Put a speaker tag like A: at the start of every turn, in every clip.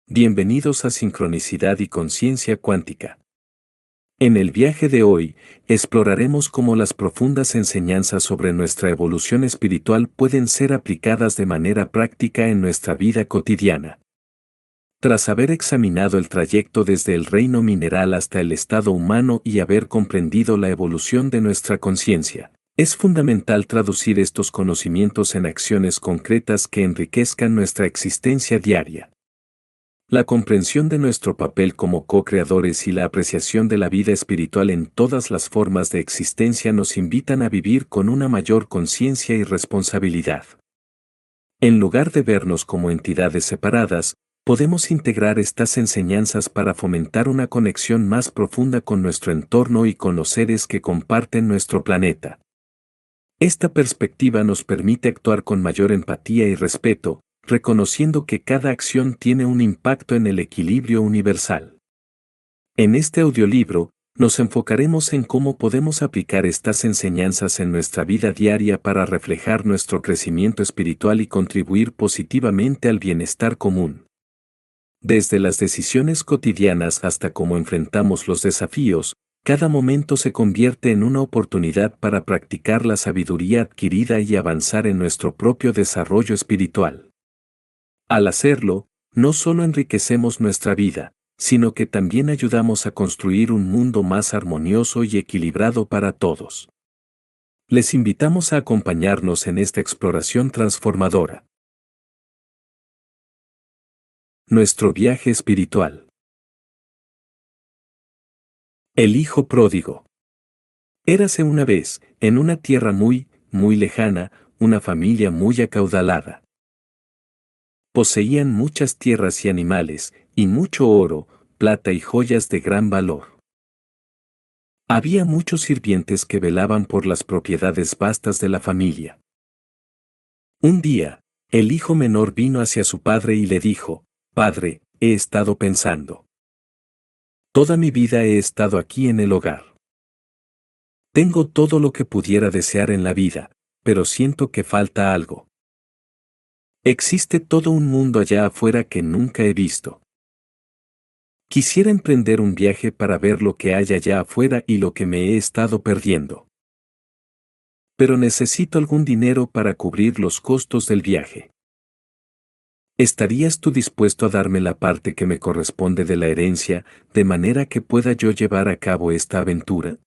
A: Bienvenidos a Sincronicidad y Conciencia Cuántica. En el viaje de hoy, exploraremos cómo las profundas enseñanzas sobre nuestra evolución espiritual pueden ser aplicadas de manera práctica en nuestra vida cotidiana. Tras haber examinado el trayecto desde el reino mineral hasta el estado humano y haber comprendido la evolución de nuestra conciencia, es fundamental traducir estos conocimientos en acciones concretas que enriquezcan nuestra existencia diaria. La comprensión de nuestro papel como co-creadores y la apreciación de la vida espiritual en todas las formas de existencia nos invitan a vivir con una mayor conciencia y responsabilidad. En lugar de vernos como entidades separadas, podemos integrar estas enseñanzas para fomentar una conexión más profunda con nuestro entorno y con los seres que comparten nuestro planeta. Esta perspectiva nos permite actuar con mayor empatía y respeto, reconociendo que cada acción tiene un impacto en el equilibrio universal. En este audiolibro, nos enfocaremos en cómo podemos aplicar estas enseñanzas en nuestra vida diaria para reflejar nuestro crecimiento espiritual y contribuir positivamente al bienestar común. Desde las decisiones cotidianas hasta cómo enfrentamos los desafíos, cada momento se convierte en una oportunidad para practicar la sabiduría adquirida y avanzar en nuestro propio desarrollo espiritual. Al hacerlo, no solo enriquecemos nuestra vida, sino que también ayudamos a construir un mundo más armonioso y equilibrado para todos. Les invitamos a acompañarnos en esta exploración transformadora. Nuestro viaje espiritual. El hijo pródigo. Érase una vez, en una tierra muy, muy lejana, una familia muy acaudalada. Poseían muchas tierras y animales, y mucho oro, plata y joyas de gran valor. Había muchos sirvientes que velaban por las propiedades vastas de la familia. Un día, el hijo menor vino hacia su padre y le dijo: «Padre, he estado pensando. Toda mi vida he estado aquí en el hogar. Tengo todo lo que pudiera desear en la vida, pero siento que falta algo. Existe todo un mundo allá afuera que nunca he visto. Quisiera emprender un viaje para ver lo que hay allá afuera y lo que me he estado perdiendo. Pero necesito algún dinero para cubrir los costos del viaje. ¿Estarías tú dispuesto a darme la parte que me corresponde de la herencia, de manera que pueda yo llevar a cabo esta aventura?»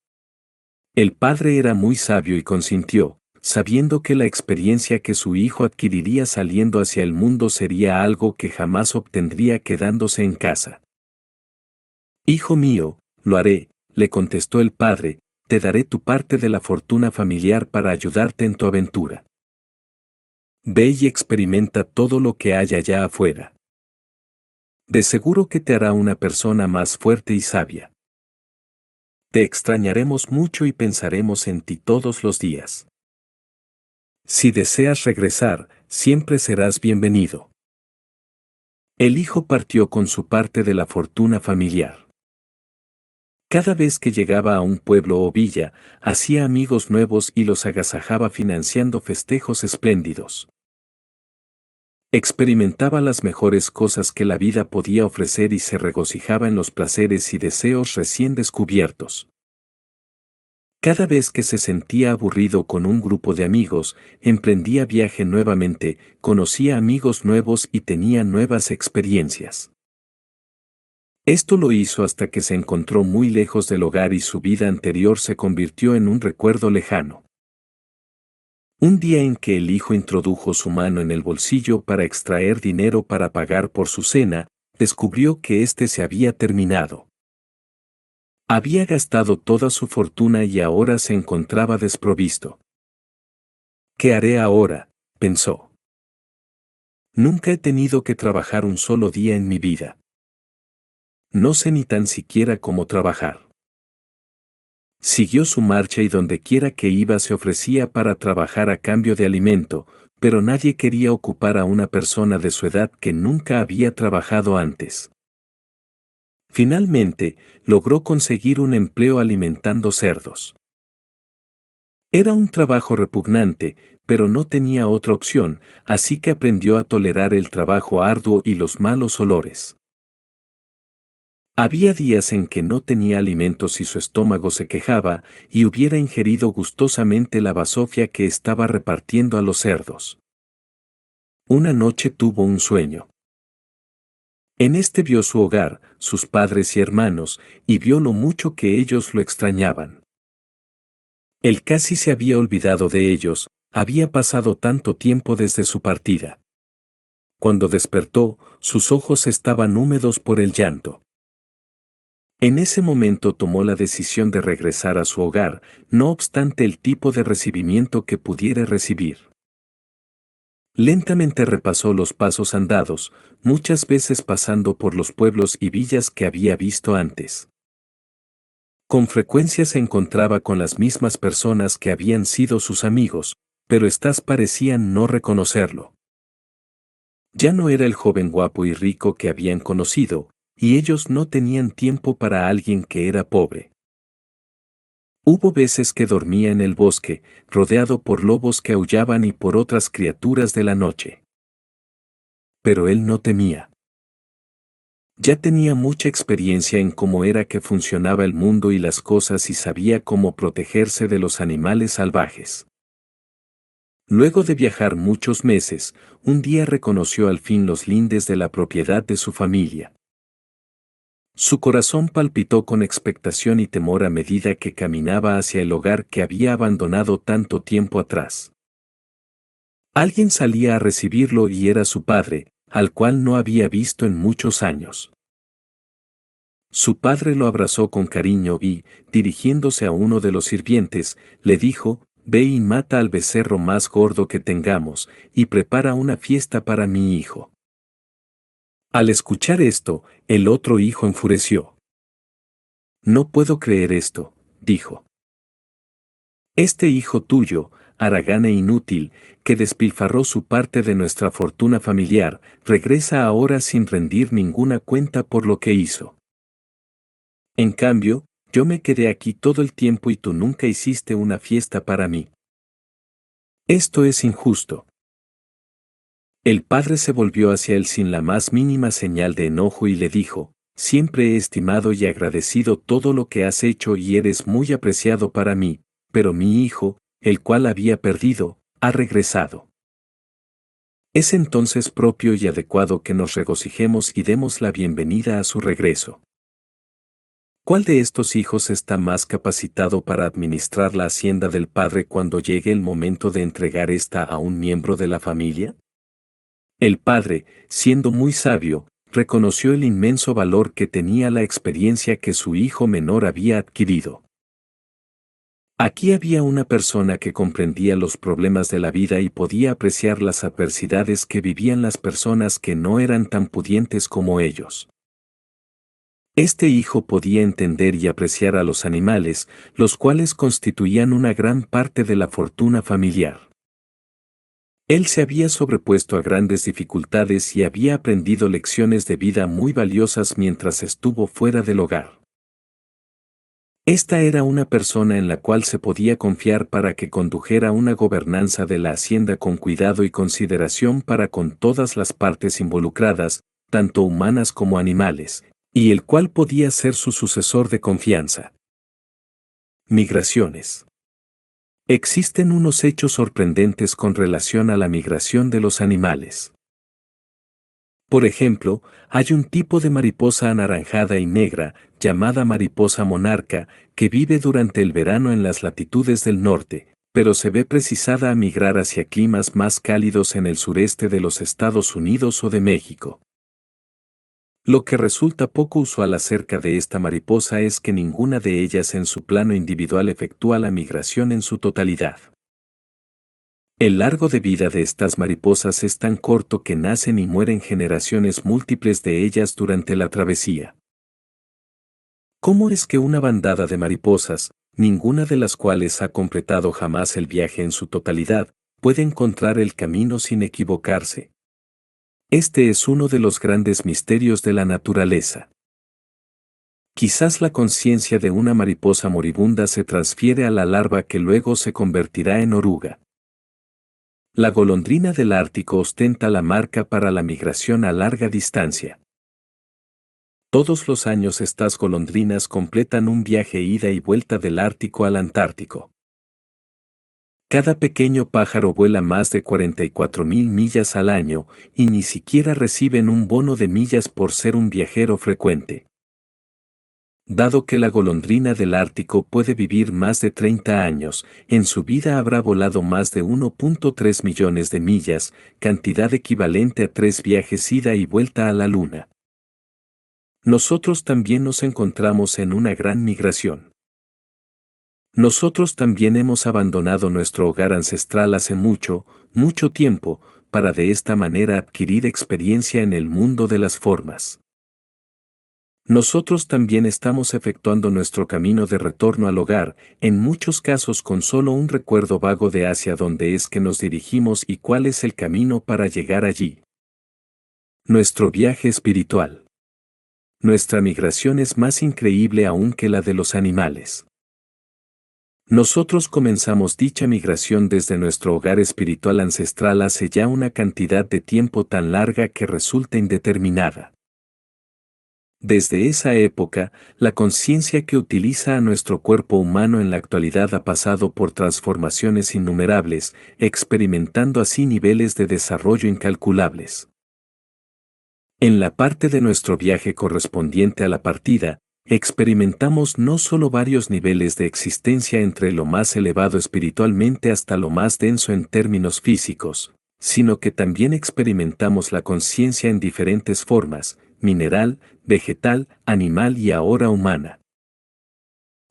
A: El padre era muy sabio y consintió, sabiendo que la experiencia que su hijo adquiriría saliendo hacia el mundo sería algo que jamás obtendría quedándose en casa. «Hijo mío, lo haré», le contestó el padre, «te daré tu parte de la fortuna familiar para ayudarte en tu aventura. Ve y experimenta todo lo que hay allá afuera. De seguro que te hará una persona más fuerte y sabia. Te extrañaremos mucho y pensaremos en ti todos los días. Si deseas regresar, siempre serás bienvenido». El hijo partió con su parte de la fortuna familiar. Cada vez que llegaba a un pueblo o villa, hacía amigos nuevos y los agasajaba financiando festejos espléndidos. Experimentaba las mejores cosas que la vida podía ofrecer y se regocijaba en los placeres y deseos recién descubiertos. Cada vez que se sentía aburrido con un grupo de amigos, emprendía viaje nuevamente, conocía amigos nuevos y tenía nuevas experiencias. Esto lo hizo hasta que se encontró muy lejos del hogar y su vida anterior se convirtió en un recuerdo lejano. Un día en que el hijo introdujo su mano en el bolsillo para extraer dinero para pagar por su cena, descubrió que éste se había terminado. Había gastado toda su fortuna y ahora se encontraba desprovisto. «¿Qué haré ahora?», pensó. «Nunca he tenido que trabajar un solo día en mi vida. No sé ni tan siquiera cómo trabajar». Siguió su marcha y dondequiera que iba se ofrecía para trabajar a cambio de alimento, pero nadie quería ocupar a una persona de su edad que nunca había trabajado antes. Finalmente, logró conseguir un empleo alimentando cerdos. Era un trabajo repugnante, pero no tenía otra opción, así que aprendió a tolerar el trabajo arduo y los malos olores. Había días en que no tenía alimentos y su estómago se quejaba y hubiera ingerido gustosamente la basofia que estaba repartiendo a los cerdos. Una noche tuvo un sueño. En este vio su hogar, sus padres y hermanos, y vio lo mucho que ellos lo extrañaban. Él casi se había olvidado de ellos, había pasado tanto tiempo desde su partida. Cuando despertó, sus ojos estaban húmedos por el llanto. En ese momento tomó la decisión de regresar a su hogar, no obstante el tipo de recibimiento que pudiera recibir. Lentamente repasó los pasos andados, muchas veces pasando por los pueblos y villas que había visto antes. Con frecuencia se encontraba con las mismas personas que habían sido sus amigos, pero éstas parecían no reconocerlo. Ya no era el joven guapo y rico que habían conocido, y ellos no tenían tiempo para alguien que era pobre. Hubo veces que dormía en el bosque, rodeado por lobos que aullaban y por otras criaturas de la noche. Pero él no temía. Ya tenía mucha experiencia en cómo era que funcionaba el mundo y las cosas y sabía cómo protegerse de los animales salvajes. Luego de viajar muchos meses, un día reconoció al fin los lindes de la propiedad de su familia. Su corazón palpitó con expectación y temor a medida que caminaba hacia el hogar que había abandonado tanto tiempo atrás. Alguien salía a recibirlo y era su padre, al cual no había visto en muchos años. Su padre lo abrazó con cariño y, dirigiéndose a uno de los sirvientes, le dijo: «Ve y mata al becerro más gordo que tengamos, y prepara una fiesta para mi hijo». Al escuchar esto, el otro hijo enfureció. «No puedo creer esto», dijo. «Este hijo tuyo, haragán e inútil, que despilfarró su parte de nuestra fortuna familiar, regresa ahora sin rendir ninguna cuenta por lo que hizo. En cambio, yo me quedé aquí todo el tiempo y tú nunca hiciste una fiesta para mí. Esto es injusto». El padre se volvió hacia él sin la más mínima señal de enojo y le dijo: «Siempre he estimado y agradecido todo lo que has hecho y eres muy apreciado para mí, pero mi hijo, el cual había perdido, ha regresado. Es entonces propio y adecuado que nos regocijemos y demos la bienvenida a su regreso». ¿Cuál de estos hijos está más capacitado para administrar la hacienda del padre cuando llegue el momento de entregar esta a un miembro de la familia? El padre, siendo muy sabio, reconoció el inmenso valor que tenía la experiencia que su hijo menor había adquirido. Aquí había una persona que comprendía los problemas de la vida y podía apreciar las adversidades que vivían las personas que no eran tan pudientes como ellos. Este hijo podía entender y apreciar a los animales, los cuales constituían una gran parte de la fortuna familiar. Él se había sobrepuesto a grandes dificultades y había aprendido lecciones de vida muy valiosas mientras estuvo fuera del hogar. Esta era una persona en la cual se podía confiar para que condujera una gobernanza de la hacienda con cuidado y consideración para con todas las partes involucradas, tanto humanas como animales, y el cual podía ser su sucesor de confianza. Migraciones. Existen unos hechos sorprendentes con relación a la migración de los animales. Por ejemplo, hay un tipo de mariposa anaranjada y negra, llamada mariposa monarca, que vive durante el verano en las latitudes del norte, pero se ve precisada a migrar hacia climas más cálidos en el sureste de los Estados Unidos o de México. Lo que resulta poco usual acerca de esta mariposa es que ninguna de ellas en su plano individual efectúa la migración en su totalidad. El largo de vida de estas mariposas es tan corto que nacen y mueren generaciones múltiples de ellas durante la travesía. ¿Cómo es que una bandada de mariposas, ninguna de las cuales ha completado jamás el viaje en su totalidad, puede encontrar el camino sin equivocarse? Este es uno de los grandes misterios de la naturaleza. Quizás la conciencia de una mariposa moribunda se transfiere a la larva que luego se convertirá en oruga. La golondrina del Ártico ostenta la marca para la migración a larga distancia. Todos los años estas golondrinas completan un viaje ida y vuelta del Ártico al Antártico. Cada pequeño pájaro vuela más de 44.000 millas al año y ni siquiera reciben un bono de millas por ser un viajero frecuente. Dado que la golondrina del Ártico puede vivir más de 30 años, en su vida habrá volado más de 1.3 millones de millas, cantidad equivalente a 3 viajes ida y vuelta a la Luna. Nosotros también nos encontramos en una gran migración. Nosotros también hemos abandonado nuestro hogar ancestral hace mucho, mucho tiempo, para de esta manera adquirir experiencia en el mundo de las formas. Nosotros también estamos efectuando nuestro camino de retorno al hogar, en muchos casos con solo un recuerdo vago de hacia dónde es que nos dirigimos y cuál es el camino para llegar allí. Nuestro viaje espiritual. Nuestra migración es más increíble aún que la de los animales. Nosotros comenzamos dicha migración desde nuestro hogar espiritual ancestral hace ya una cantidad de tiempo tan larga que resulta indeterminada. Desde esa época, la conciencia que utiliza a nuestro cuerpo humano en la actualidad ha pasado por transformaciones innumerables, experimentando así niveles de desarrollo incalculables. En la parte de nuestro viaje correspondiente a la partida, experimentamos no solo varios niveles de existencia entre lo más elevado espiritualmente hasta lo más denso en términos físicos, sino que también experimentamos la conciencia en diferentes formas, mineral, vegetal, animal y ahora humana.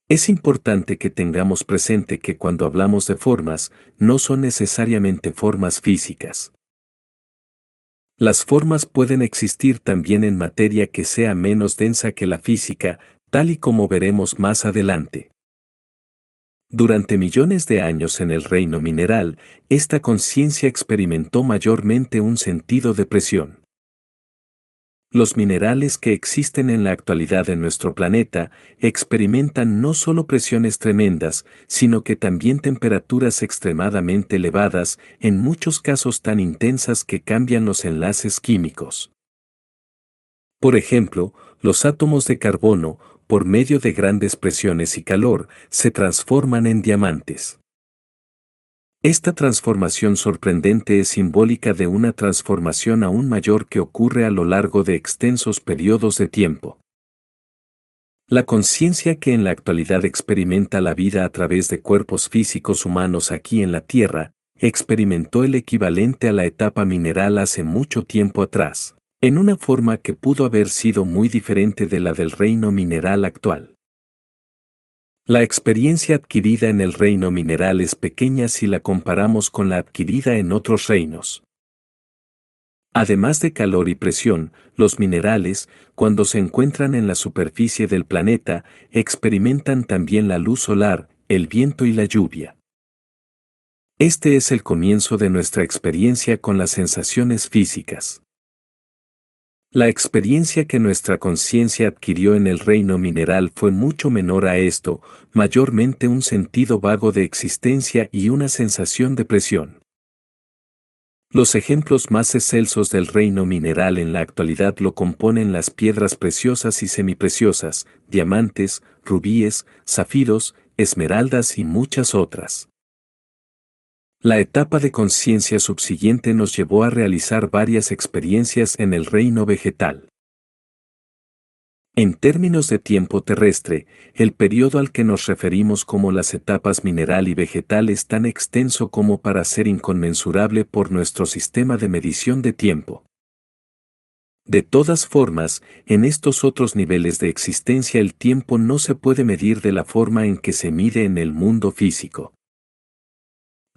A: Es importante que tengamos presente que cuando hablamos de formas, no son necesariamente formas físicas. Las formas pueden existir también en materia que sea menos densa que la física, tal y como veremos más adelante. Durante millones de años en el reino mineral, esta conciencia experimentó mayormente un sentido de presión. Los minerales que existen en la actualidad en nuestro planeta experimentan no solo presiones tremendas, sino que también temperaturas extremadamente elevadas, en muchos casos tan intensas que cambian los enlaces químicos. Por ejemplo, los átomos de carbono, por medio de grandes presiones y calor, se transforman en diamantes. Esta transformación sorprendente es simbólica de una transformación aún mayor que ocurre a lo largo de extensos periodos de tiempo. La conciencia que en la actualidad experimenta la vida a través de cuerpos físicos humanos aquí en la Tierra, experimentó el equivalente a la etapa mineral hace mucho tiempo atrás, en una forma que pudo haber sido muy diferente de la del reino mineral actual. La experiencia adquirida en el reino mineral es pequeña si la comparamos con la adquirida en otros reinos. Además de calor y presión, los minerales, cuando se encuentran en la superficie del planeta, experimentan también la luz solar, el viento y la lluvia. Este es el comienzo de nuestra experiencia con las sensaciones físicas. La experiencia que nuestra conciencia adquirió en el reino mineral fue mucho menor a esto, mayormente un sentido vago de existencia y una sensación de presión. Los ejemplos más excelsos del reino mineral en la actualidad lo componen las piedras preciosas y semipreciosas, diamantes, rubíes, zafiros, esmeraldas y muchas otras. La etapa de conciencia subsiguiente nos llevó a realizar varias experiencias en el reino vegetal. En términos de tiempo terrestre, el periodo al que nos referimos como las etapas mineral y vegetal es tan extenso como para ser inconmensurable por nuestro sistema de medición de tiempo. De todas formas, en estos otros niveles de existencia el tiempo no se puede medir de la forma en que se mide en el mundo físico.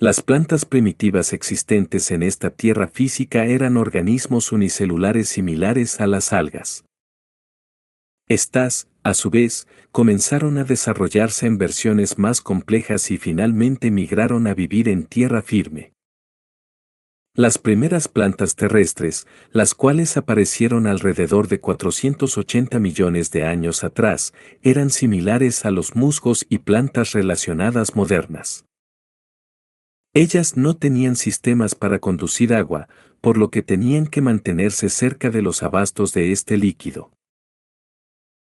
A: Las plantas primitivas existentes en esta tierra física eran organismos unicelulares similares a las algas. Estas, a su vez, comenzaron a desarrollarse en versiones más complejas y finalmente migraron a vivir en tierra firme. Las primeras plantas terrestres, las cuales aparecieron alrededor de 480 millones de años atrás, eran similares a los musgos y plantas relacionadas modernas. Ellas no tenían sistemas para conducir agua, por lo que tenían que mantenerse cerca de los abastos de este líquido.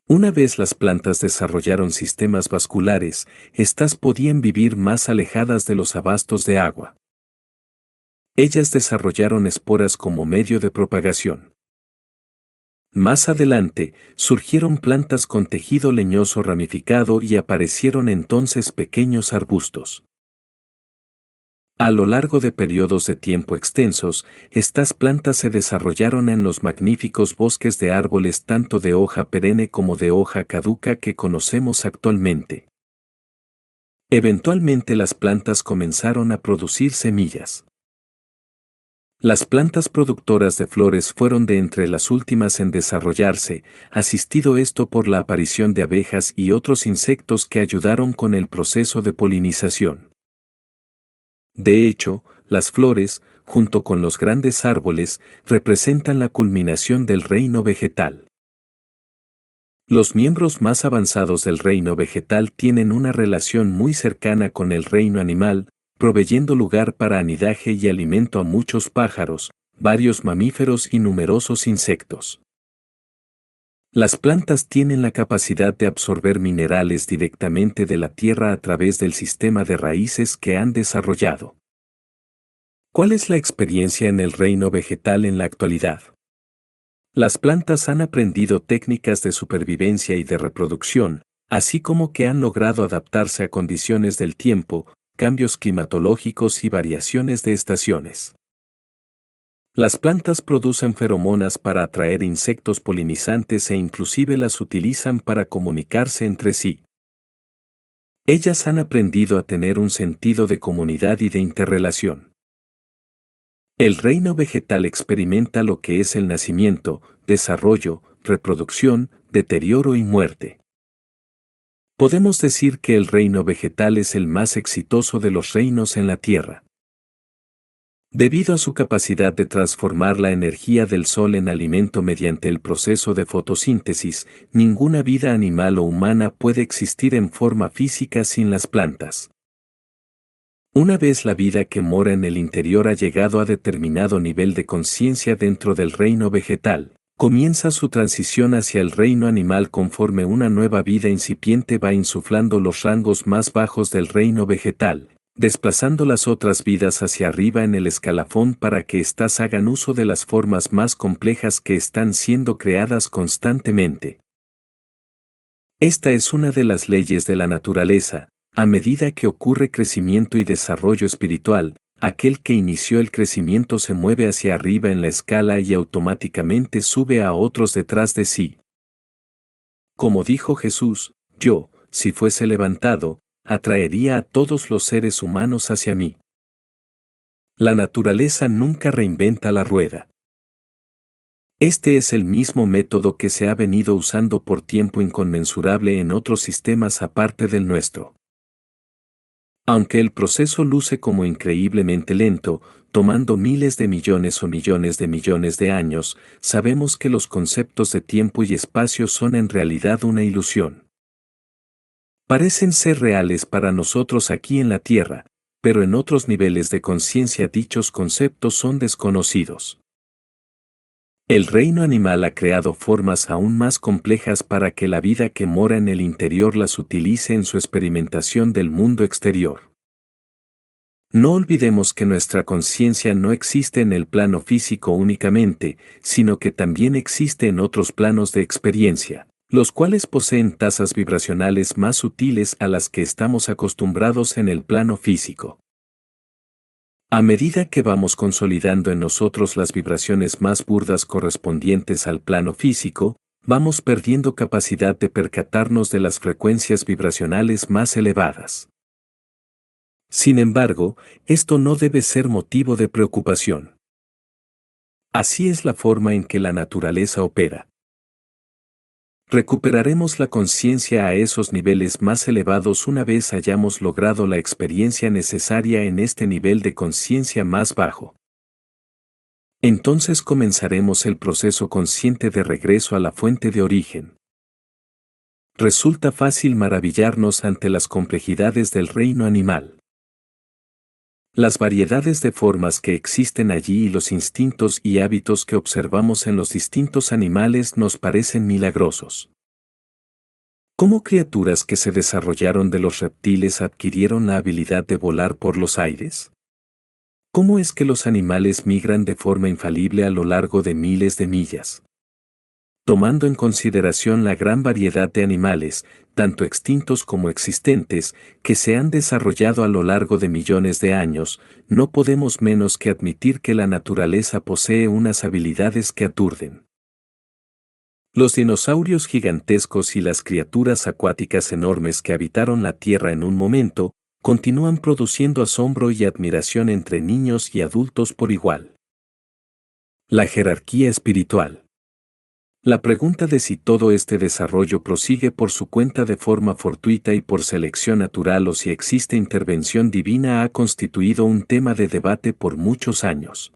A: Una vez las plantas desarrollaron sistemas vasculares, éstas podían vivir más alejadas de los abastos de agua. Ellas desarrollaron esporas como medio de propagación. Más adelante, surgieron plantas con tejido leñoso ramificado y aparecieron entonces pequeños arbustos. A lo largo de periodos de tiempo extensos, estas plantas se desarrollaron en los magníficos bosques de árboles tanto de hoja perenne como de hoja caduca que conocemos actualmente. Eventualmente las plantas comenzaron a producir semillas. Las plantas productoras de flores fueron de entre las últimas en desarrollarse, asistido esto por la aparición de abejas y otros insectos que ayudaron con el proceso de polinización. De hecho, las flores, junto con los grandes árboles, representan la culminación del reino vegetal. Los miembros más avanzados del reino vegetal tienen una relación muy cercana con el reino animal, proveyendo lugar para anidaje y alimento a muchos pájaros, varios mamíferos y numerosos insectos. Las plantas tienen la capacidad de absorber minerales directamente de la tierra a través del sistema de raíces que han desarrollado. ¿Cuál es la experiencia en el reino vegetal en la actualidad? Las plantas han aprendido técnicas de supervivencia y de reproducción, así como que han logrado adaptarse a condiciones del tiempo, cambios climatológicos y variaciones de estaciones. Las plantas producen feromonas para atraer insectos polinizantes e inclusive las utilizan para comunicarse entre sí. Ellas han aprendido a tener un sentido de comunidad y de interrelación. El reino vegetal experimenta lo que es el nacimiento, desarrollo, reproducción, deterioro y muerte. Podemos decir que el reino vegetal es el más exitoso de los reinos en la Tierra. Debido a su capacidad de transformar la energía del sol en alimento mediante el proceso de fotosíntesis, ninguna vida animal o humana puede existir en forma física sin las plantas. Una vez la vida que mora en el interior ha llegado a determinado nivel de conciencia dentro del reino vegetal, comienza su transición hacia el reino animal conforme una nueva vida incipiente va insuflando los rangos más bajos del reino vegetal, desplazando las otras vidas hacia arriba en el escalafón para que éstas hagan uso de las formas más complejas que están siendo creadas constantemente. Esta es una de las leyes de la naturaleza. A medida que ocurre crecimiento y desarrollo espiritual, aquel que inició el crecimiento se mueve hacia arriba en la escala y automáticamente sube a otros detrás de sí. Como dijo Jesús, yo, si fuese levantado, atraería a todos los seres humanos hacia mí. La naturaleza nunca reinventa la rueda. Este es el mismo método que se ha venido usando por tiempo inconmensurable en otros sistemas aparte del nuestro. Aunque el proceso luce como increíblemente lento, tomando miles de millones o millones de años, sabemos que los conceptos de tiempo y espacio son en realidad una ilusión. Parecen ser reales para nosotros aquí en la Tierra, pero en otros niveles de conciencia dichos conceptos son desconocidos. El reino animal ha creado formas aún más complejas para que la vida que mora en el interior las utilice en su experimentación del mundo exterior. No olvidemos que nuestra conciencia no existe en el plano físico únicamente, sino que también existe en otros planos de experiencia, los cuales poseen tasas vibracionales más sutiles a las que estamos acostumbrados en el plano físico. A medida que vamos consolidando en nosotros las vibraciones más burdas correspondientes al plano físico, vamos perdiendo capacidad de percatarnos de las frecuencias vibracionales más elevadas. Sin embargo, esto no debe ser motivo de preocupación. Así es la forma en que la naturaleza opera. Recuperaremos la conciencia a esos niveles más elevados una vez hayamos logrado la experiencia necesaria en este nivel de conciencia más bajo. Entonces comenzaremos el proceso consciente de regreso a la fuente de origen. Resulta fácil maravillarnos ante las complejidades del reino animal. Las variedades de formas que existen allí y los instintos y hábitos que observamos en los distintos animales nos parecen milagrosos. ¿Cómo criaturas que se desarrollaron de los reptiles adquirieron la habilidad de volar por los aires? ¿Cómo es que los animales migran de forma infalible a lo largo de miles de millas? Tomando en consideración la gran variedad de animales, tanto extintos como existentes, que se han desarrollado a lo largo de millones de años, no podemos menos que admitir que la naturaleza posee unas habilidades que aturden. Los dinosaurios gigantescos y las criaturas acuáticas enormes que habitaron la Tierra en un momento, continúan produciendo asombro y admiración entre niños y adultos por igual. La jerarquía espiritual. La pregunta de si todo este desarrollo prosigue por su cuenta de forma fortuita y por selección natural o si existe intervención divina ha constituido un tema de debate por muchos años.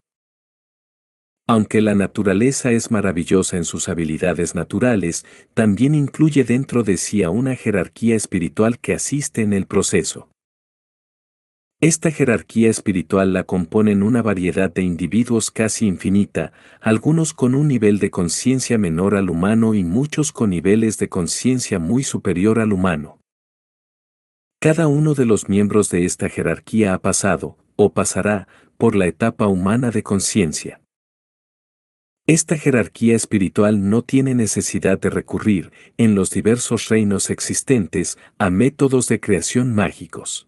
A: Aunque la naturaleza es maravillosa en sus habilidades naturales, también incluye dentro de sí a una jerarquía espiritual que asiste en el proceso. Esta jerarquía espiritual la componen una variedad de individuos casi infinita, algunos con un nivel de conciencia menor al humano y muchos con niveles de conciencia muy superior al humano. Cada uno de los miembros de esta jerarquía ha pasado, o pasará, por la etapa humana de conciencia. Esta jerarquía espiritual no tiene necesidad de recurrir, en los diversos reinos existentes, a métodos de creación mágicos.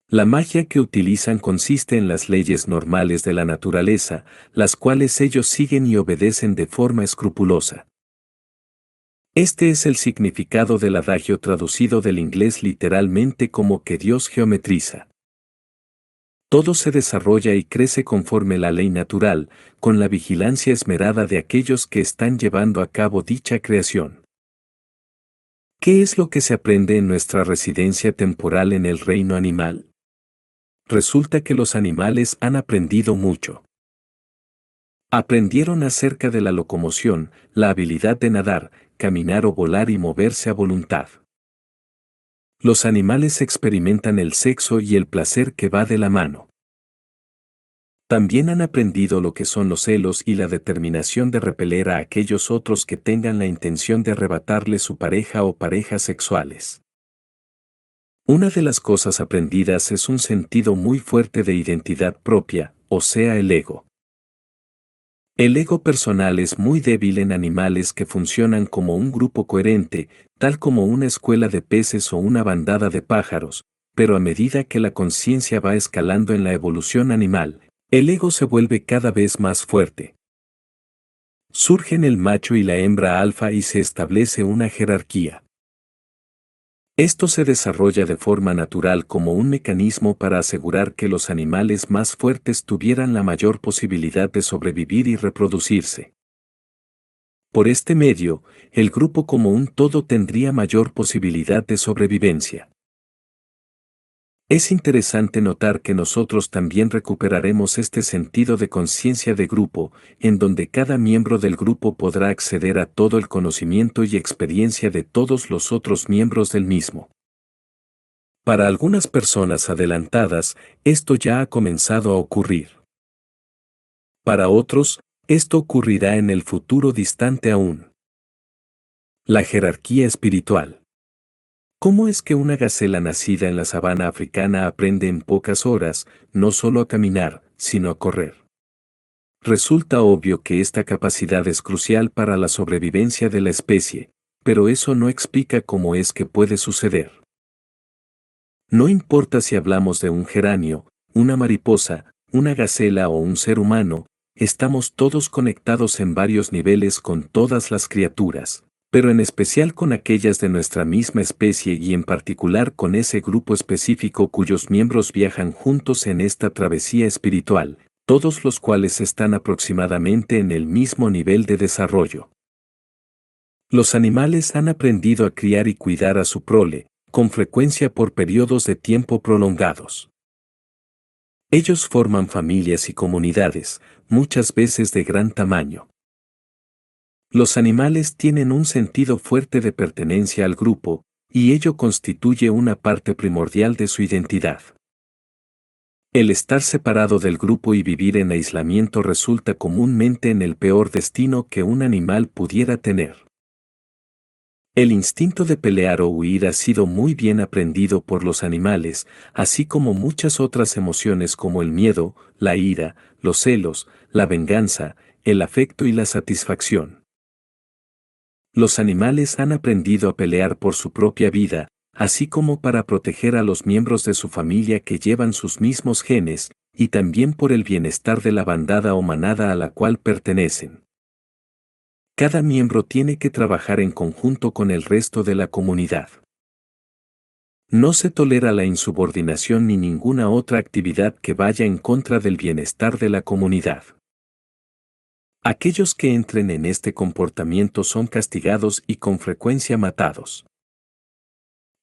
A: La magia que utilizan consiste en las leyes normales de la naturaleza, las cuales ellos siguen y obedecen de forma escrupulosa. Este es el significado del adagio traducido del inglés literalmente como que Dios geometriza. Todo se desarrolla y crece conforme la ley natural, con la vigilancia esmerada de aquellos que están llevando a cabo dicha creación. ¿Qué es lo que se aprende en nuestra residencia temporal en el reino animal? Resulta que los animales han aprendido mucho. Aprendieron acerca de la locomoción, la habilidad de nadar, caminar o volar y moverse a voluntad. Los animales experimentan el sexo y el placer que va de la mano. También han aprendido lo que son los celos y la determinación de repeler a aquellos otros que tengan la intención de arrebatarle su pareja o parejas sexuales. Una de las cosas aprendidas es un sentido muy fuerte de identidad propia, o sea, el ego. El ego personal es muy débil en animales que funcionan como un grupo coherente, tal como una escuela de peces o una bandada de pájaros, pero a medida que la conciencia va escalando en la evolución animal, el ego se vuelve cada vez más fuerte. Surgen el macho y la hembra alfa y se establece una jerarquía. Esto se desarrolla de forma natural como un mecanismo para asegurar que los animales más fuertes tuvieran la mayor posibilidad de sobrevivir y reproducirse. Por este medio, el grupo como un todo tendría mayor posibilidad de sobrevivencia. Es interesante notar que nosotros también recuperaremos este sentido de conciencia de grupo, en donde cada miembro del grupo podrá acceder a todo el conocimiento y experiencia de todos los otros miembros del mismo. Para algunas personas adelantadas, esto ya ha comenzado a ocurrir. Para otros, esto ocurrirá en el futuro distante aún. La jerarquía espiritual. ¿Cómo es que una gacela nacida en la sabana africana aprende en pocas horas, no solo a caminar, sino a correr? Resulta obvio que esta capacidad es crucial para la sobrevivencia de la especie, pero eso no explica cómo es que puede suceder. No importa si hablamos de un geranio, una mariposa, una gacela o un ser humano, estamos todos conectados en varios niveles con todas las criaturas, pero en especial con aquellas de nuestra misma especie y en particular con ese grupo específico cuyos miembros viajan juntos en esta travesía espiritual, todos los cuales están aproximadamente en el mismo nivel de desarrollo. Los animales han aprendido a criar y cuidar a su prole, con frecuencia por periodos de tiempo prolongados. Ellos forman familias y comunidades, muchas veces de gran tamaño. Los animales tienen un sentido fuerte de pertenencia al grupo, y ello constituye una parte primordial de su identidad. El estar separado del grupo y vivir en aislamiento resulta comúnmente en el peor destino que un animal pudiera tener. El instinto de pelear o huir ha sido muy bien aprendido por los animales, así como muchas otras emociones como el miedo, la ira, los celos, la venganza, el afecto y la satisfacción. Los animales han aprendido a pelear por su propia vida, así como para proteger a los miembros de su familia que llevan sus mismos genes, y también por el bienestar de la bandada o manada a la cual pertenecen. Cada miembro tiene que trabajar en conjunto con el resto de la comunidad. No se tolera la insubordinación ni ninguna otra actividad que vaya en contra del bienestar de la comunidad. Aquellos que entren en este comportamiento son castigados y con frecuencia matados.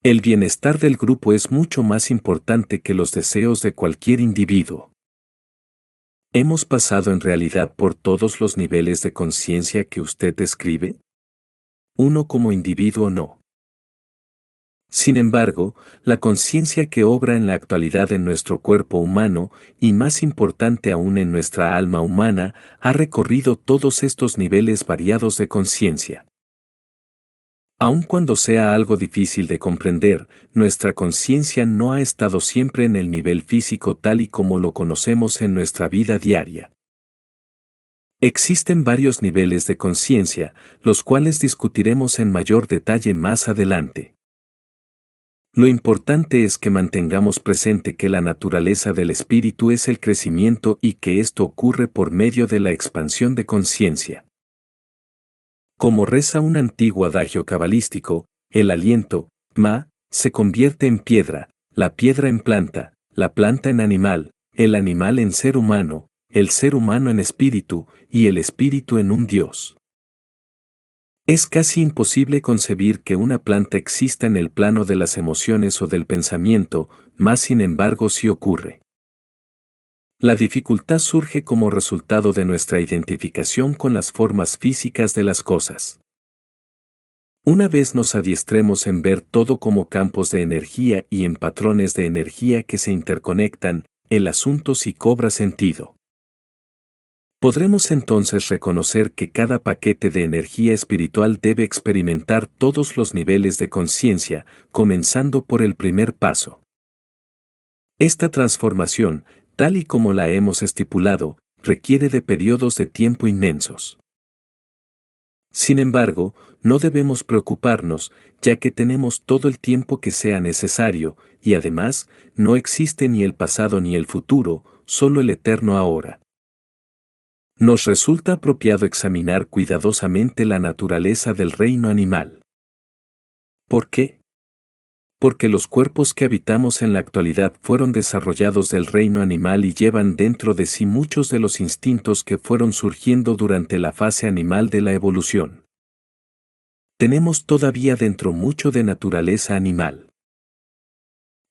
A: El bienestar del grupo es mucho más importante que los deseos de cualquier individuo. ¿Hemos pasado en realidad por todos los niveles de conciencia que usted describe? Uno como individuo no. Sin embargo, la conciencia que obra en la actualidad en nuestro cuerpo humano, y más importante aún en nuestra alma humana, ha recorrido todos estos niveles variados de conciencia. Aun cuando sea algo difícil de comprender, nuestra conciencia no ha estado siempre en el nivel físico tal y como lo conocemos en nuestra vida diaria. Existen varios niveles de conciencia, los cuales discutiremos en mayor detalle más adelante. Lo importante es que mantengamos presente que la naturaleza del espíritu es el crecimiento y que esto ocurre por medio de la expansión de conciencia. Como reza un antiguo adagio cabalístico, el aliento, ma, se convierte en piedra, la piedra en planta, la planta en animal, el animal en ser humano, el ser humano en espíritu, y el espíritu en un Dios. Es casi imposible concebir que una planta exista en el plano de las emociones o del pensamiento, mas sin embargo sí ocurre. La dificultad surge como resultado de nuestra identificación con las formas físicas de las cosas. Una vez nos adiestremos en ver todo como campos de energía y en patrones de energía que se interconectan, el asunto sí cobra sentido. Podremos entonces reconocer que cada paquete de energía espiritual debe experimentar todos los niveles de conciencia, comenzando por el primer paso. Esta transformación, tal y como la hemos estipulado, requiere de periodos de tiempo inmensos. Sin embargo, no debemos preocuparnos, ya que tenemos todo el tiempo que sea necesario, y además, no existe ni el pasado ni el futuro, solo el eterno ahora. Nos resulta apropiado examinar cuidadosamente la naturaleza del reino animal. ¿Por qué? Porque los cuerpos que habitamos en la actualidad fueron desarrollados del reino animal y llevan dentro de sí muchos de los instintos que fueron surgiendo durante la fase animal de la evolución. Tenemos todavía dentro mucho de naturaleza animal.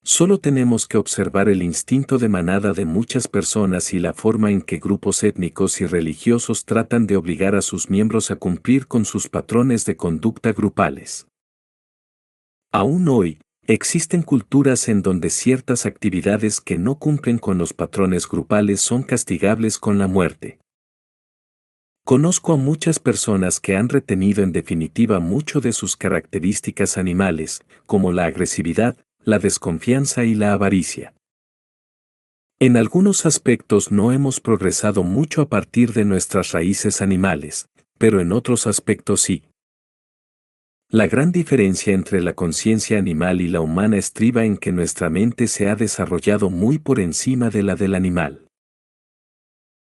A: Solo tenemos que observar el instinto de manada de muchas personas y la forma en que grupos étnicos y religiosos tratan de obligar a sus miembros a cumplir con sus patrones de conducta grupales. Aún hoy, existen culturas en donde ciertas actividades que no cumplen con los patrones grupales son castigables con la muerte. Conozco a muchas personas que han retenido en definitiva mucho de sus características animales, como la agresividad, la desconfianza y la avaricia. En algunos aspectos no hemos progresado mucho a partir de nuestras raíces animales, pero en otros aspectos sí. La gran diferencia entre la conciencia animal y la humana estriba en que nuestra mente se ha desarrollado muy por encima de la del animal.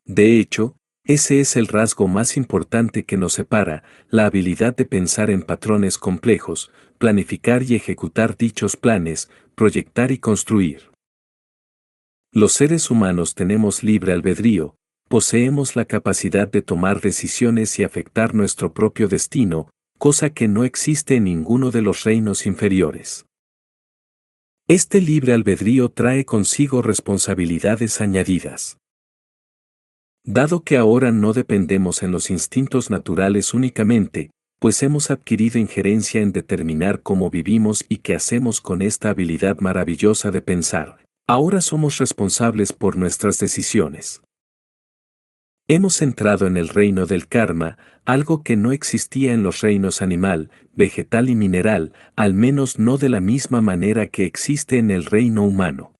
A: De hecho, ese es el rasgo más importante que nos separa, la habilidad de pensar en patrones complejos, planificar y ejecutar dichos planes, proyectar y construir. Los seres humanos tenemos libre albedrío, poseemos la capacidad de tomar decisiones y afectar nuestro propio destino, cosa que no existe en ninguno de los reinos inferiores. Este libre albedrío trae consigo responsabilidades añadidas. Dado que ahora no dependemos en los instintos naturales únicamente, pues hemos adquirido injerencia en determinar cómo vivimos y qué hacemos con esta habilidad maravillosa de pensar, ahora somos responsables por nuestras decisiones. Hemos entrado en el reino del karma, algo que no existía en los reinos animal, vegetal y mineral, al menos no de la misma manera que existe en el reino humano.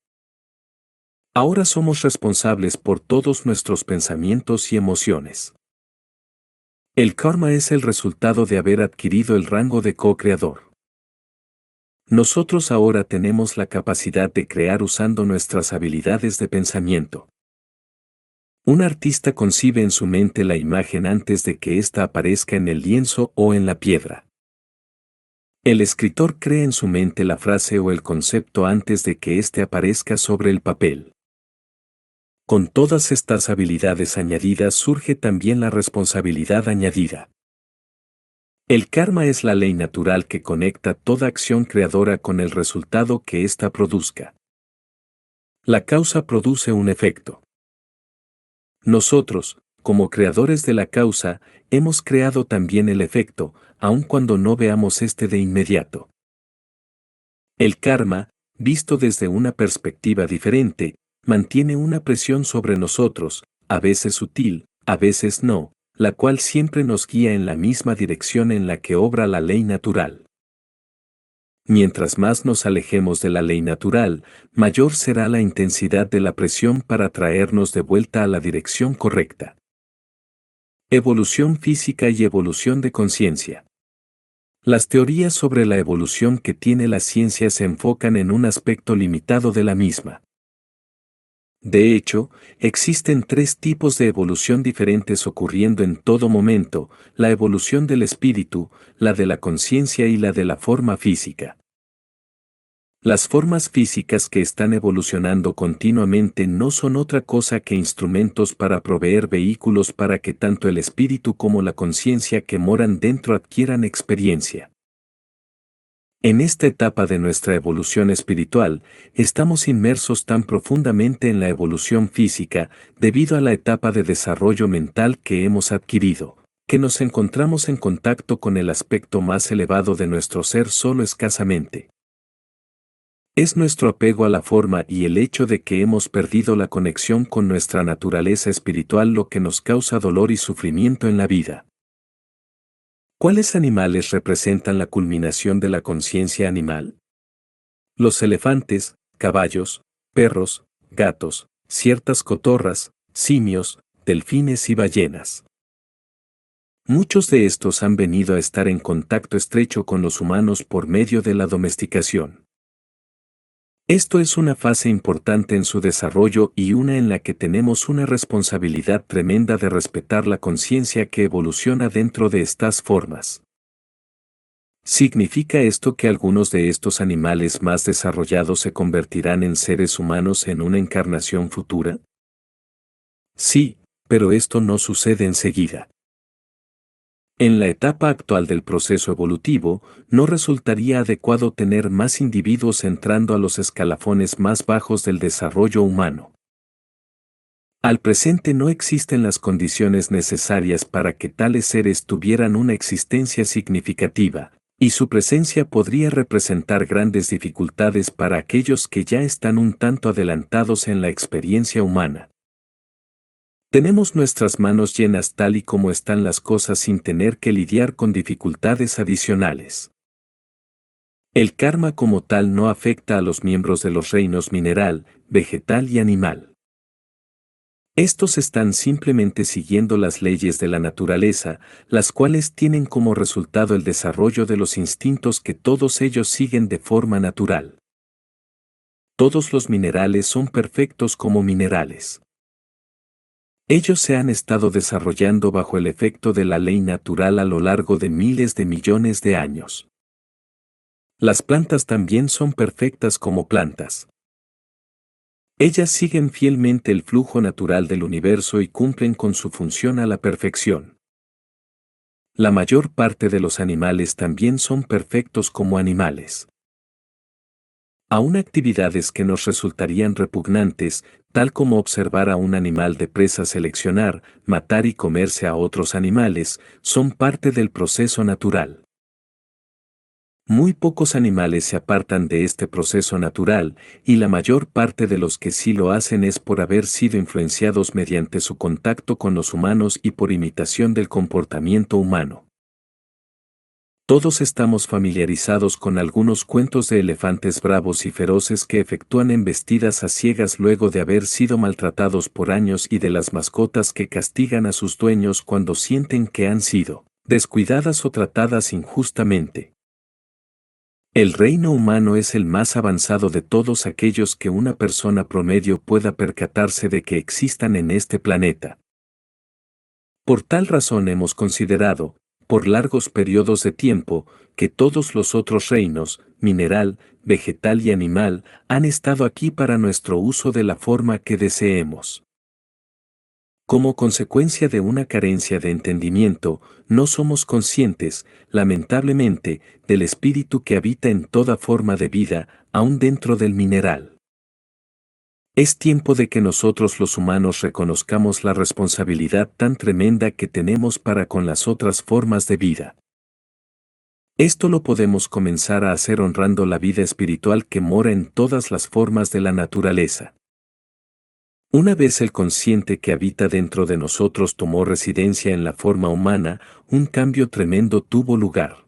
A: Ahora somos responsables por todos nuestros pensamientos y emociones. El karma es el resultado de haber adquirido el rango de co-creador. Nosotros ahora tenemos la capacidad de crear usando nuestras habilidades de pensamiento. Un artista concibe en su mente la imagen antes de que ésta aparezca en el lienzo o en la piedra. El escritor crea en su mente la frase o el concepto antes de que éste aparezca sobre el papel. Con todas estas habilidades añadidas surge también la responsabilidad añadida. El karma es la ley natural que conecta toda acción creadora con el resultado que ésta produzca. La causa produce un efecto. Nosotros, como creadores de la causa, hemos creado también el efecto, aun cuando no veamos este de inmediato. El karma, visto desde una perspectiva diferente, mantiene una presión sobre nosotros, a veces sutil, a veces no, la cual siempre nos guía en la misma dirección en la que obra la ley natural. Mientras más nos alejemos de la ley natural, mayor será la intensidad de la presión para traernos de vuelta a la dirección correcta. Evolución física y evolución de conciencia. Las teorías sobre la evolución que tiene la ciencia se enfocan en un aspecto limitado de la misma. De hecho, existen 3 tipos de evolución diferentes ocurriendo en todo momento: la evolución del espíritu, la de la conciencia y la de la forma física. Las formas físicas que están evolucionando continuamente no son otra cosa que instrumentos para proveer vehículos para que tanto el espíritu como la conciencia que moran dentro adquieran experiencia. En esta etapa de nuestra evolución espiritual, estamos inmersos tan profundamente en la evolución física, debido a la etapa de desarrollo mental que hemos adquirido, que nos encontramos en contacto con el aspecto más elevado de nuestro ser solo escasamente. Es nuestro apego a la forma y el hecho de que hemos perdido la conexión con nuestra naturaleza espiritual lo que nos causa dolor y sufrimiento en la vida. ¿Cuáles animales representan la culminación de la conciencia animal? Los elefantes, caballos, perros, gatos, ciertas cotorras, simios, delfines y ballenas. Muchos de estos han venido a estar en contacto estrecho con los humanos por medio de la domesticación. Esto es una fase importante en su desarrollo y una en la que tenemos una responsabilidad tremenda de respetar la conciencia que evoluciona dentro de estas formas. ¿Significa esto que algunos de estos animales más desarrollados se convertirán en seres humanos en una encarnación futura? Sí, pero esto no sucede enseguida. En la etapa actual del proceso evolutivo, no resultaría adecuado tener más individuos entrando a los escalafones más bajos del desarrollo humano. Al presente no existen las condiciones necesarias para que tales seres tuvieran una existencia significativa, y su presencia podría representar grandes dificultades para aquellos que ya están un tanto adelantados en la experiencia humana. Tenemos nuestras manos llenas tal y como están las cosas sin tener que lidiar con dificultades adicionales. El karma como tal no afecta a los miembros de los reinos mineral, vegetal y animal. Estos están simplemente siguiendo las leyes de la naturaleza, las cuales tienen como resultado el desarrollo de los instintos que todos ellos siguen de forma natural. Todos los minerales son perfectos como minerales. Ellos se han estado desarrollando bajo el efecto de la ley natural a lo largo de miles de millones de años. Las plantas también son perfectas como plantas. Ellas siguen fielmente el flujo natural del universo y cumplen con su función a la perfección. La mayor parte de los animales también son perfectos como animales. Aún actividades que nos resultarían repugnantes, tal como observar a un animal de presa seleccionar, matar y comerse a otros animales, son parte del proceso natural. Muy pocos animales se apartan de este proceso natural, y la mayor parte de los que sí lo hacen es por haber sido influenciados mediante su contacto con los humanos y por imitación del comportamiento humano. Todos estamos familiarizados con algunos cuentos de elefantes bravos y feroces que efectúan embestidas a ciegas luego de haber sido maltratados por años y de las mascotas que castigan a sus dueños cuando sienten que han sido descuidadas o tratadas injustamente. El reino humano es el más avanzado de todos aquellos que una persona promedio pueda percatarse de que existan en este planeta. Por tal razón hemos considerado, por largos periodos de tiempo, que todos los otros reinos, mineral, vegetal y animal, han estado aquí para nuestro uso de la forma que deseemos. Como consecuencia de una carencia de entendimiento, no somos conscientes, lamentablemente, del espíritu que habita en toda forma de vida, aún dentro del mineral. Es tiempo de que nosotros los humanos reconozcamos la responsabilidad tan tremenda que tenemos para con las otras formas de vida. Esto lo podemos comenzar a hacer honrando la vida espiritual que mora en todas las formas de la naturaleza. Una vez el consciente que habita dentro de nosotros tomó residencia en la forma humana, un cambio tremendo tuvo lugar.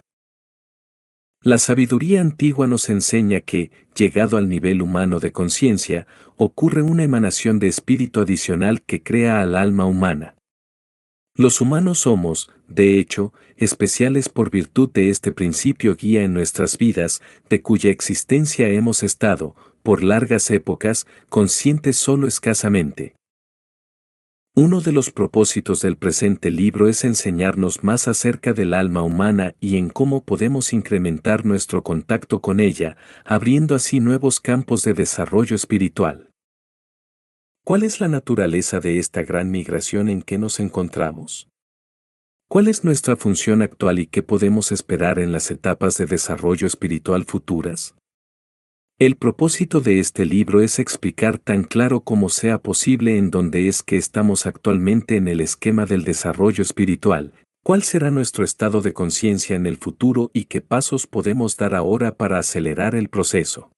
A: La sabiduría antigua nos enseña que, llegado al nivel humano de conciencia, ocurre una emanación de espíritu adicional que crea al alma humana. Los humanos somos, de hecho, especiales por virtud de este principio guía en nuestras vidas, de cuya existencia hemos estado, por largas épocas, conscientes solo escasamente. Uno de los propósitos del presente libro es enseñarnos más acerca del alma humana y en cómo podemos incrementar nuestro contacto con ella, abriendo así nuevos campos de desarrollo espiritual. ¿Cuál es la naturaleza de esta gran migración en que nos encontramos? ¿Cuál es nuestra función actual y qué podemos esperar en las etapas de desarrollo espiritual futuras? El propósito de este libro es explicar tan claro como sea posible en dónde es que estamos actualmente en el esquema del desarrollo espiritual, cuál será nuestro estado de conciencia en el futuro y qué pasos podemos dar ahora para acelerar el proceso.